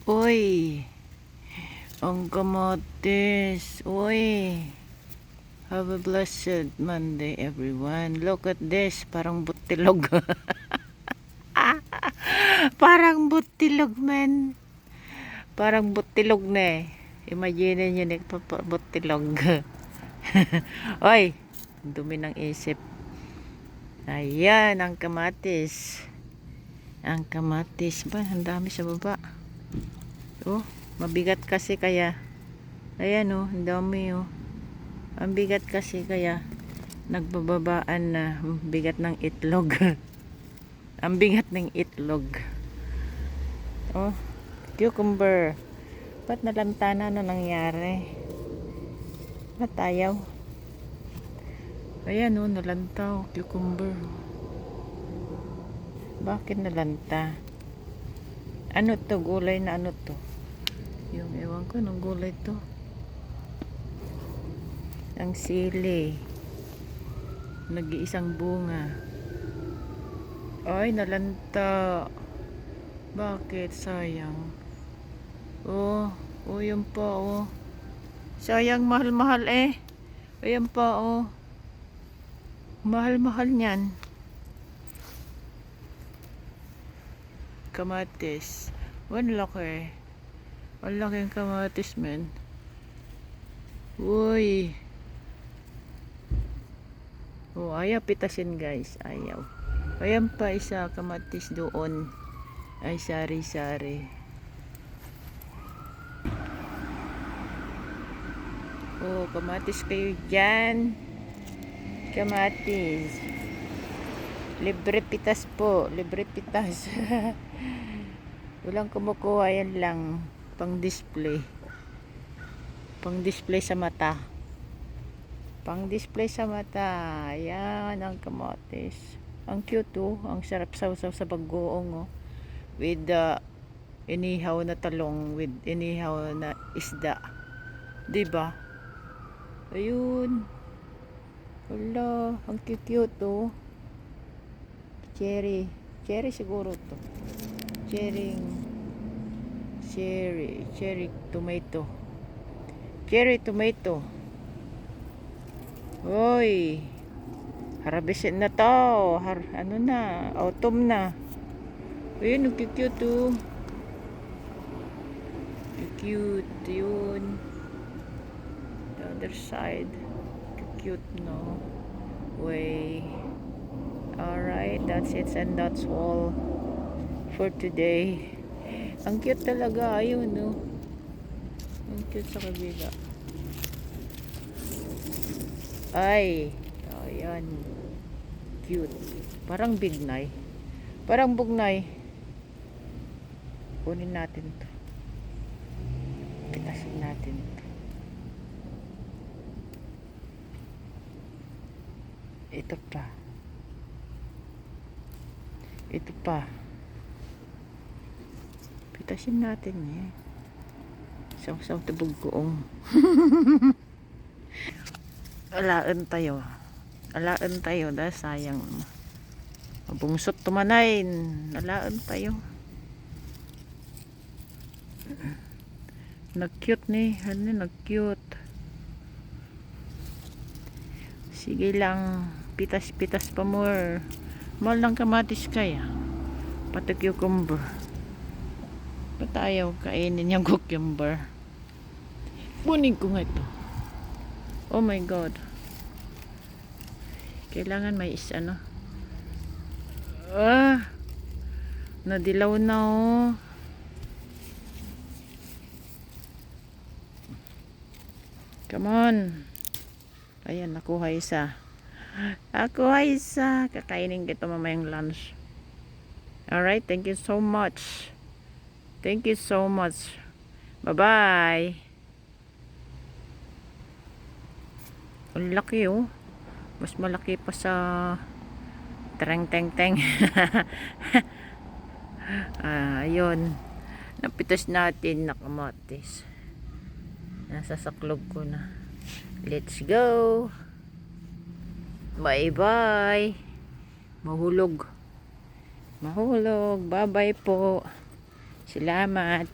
Uy, ang kamatis. Uy, have a blessed Monday, everyone. Look at this, parang butilog. Parang butilog, man. Parang butilog na eh. Imagine nyo butilog. Uy, dumi ng isip. Ayan, ang kamatis. Ang kamatis ba? Ang dami sa baba. Oh, mabigat kasi kaya. Ayan oh, ang dami oh. Ang bigat kasi kaya nagbababaan na bigat ng itlog. Ang bigat ng itlog. Oh, cucumber. Ba't nalantana na nangyari? Ba't ayaw? Ayan oh, nalantaw. Cucumber. Bakit nalanta? Ano to? Gulay na ano to? Yung ewan ko, nung gulay to. Ang sili. Nag-iisang bunga. Ay, nalanta. Bakit? Sayang. Oh, oh, yun pa, oh. Sayang, mahal-mahal eh. Ayan pa, oh. Mahal-mahal niyan. Kamatis. Ang laki. Ang laking kamatis, man. Uy. Oh, ayaw pitasin, guys. Ayaw. Ayan pa isa kamatis doon. Ay, sari-sari. Oh, kamatis kayo dyan. Kamatis. Libre pitas po. Libre pitas. Walang kumukuha, yan lang. Pang display. Pang display sa mata. Pang display sa mata. Ayan ang kamatis. Ang cute oh. Ang sarap sausaw sa bagoong oh. With the inihaw na talong. With inihaw na isda. Diba? Ayun. Wala. Ang cute oh. Cherry. Cherry siguro to. Cherry tomato. Cherry tomato. Hoy. Harvestin na to. Ano na? Autumn na. Ayun, cute oh. Cute yun. The other side. Cute no. Way. Alright, that's it and that's all for today. Ang cute talaga. Ayun no. Ang cute sa kabila. Ay. Ayan. Cute. Parang bignay. Parang bugnay. Kunin natin to. Pitasin natin to. Ito pa. Ito pa. Pitasin natin eh. Saw-saw tubog koong. Alaan tayo. Alaan tayo dahil sayang. Mabungsot tumanay. Alaan tayo. Nag-cute ni. Ano, nag-cute. Sige lang. Pitas-pitas pa more. Mahal ng kamatis kaya. Pati cucumber. Ba't ayaw kainin yung cucumber? Kunin ko nga ito. Oh my God. Kailangan may ano. Nadilaw na oh. Come on. Ayan, nakuha isa. Nakuha isa. Kakainin kita mamayang lunch. Alright, thank you so much. Thank you so much. Bye-bye. Ang laki oh. Mas malaki pa sa teng-teng-teng. Ayun. Napitas natin na kamatis. Nasa saklog ko na. Let's go. Bye-bye. Mahulog. Bye-bye po. Salamat.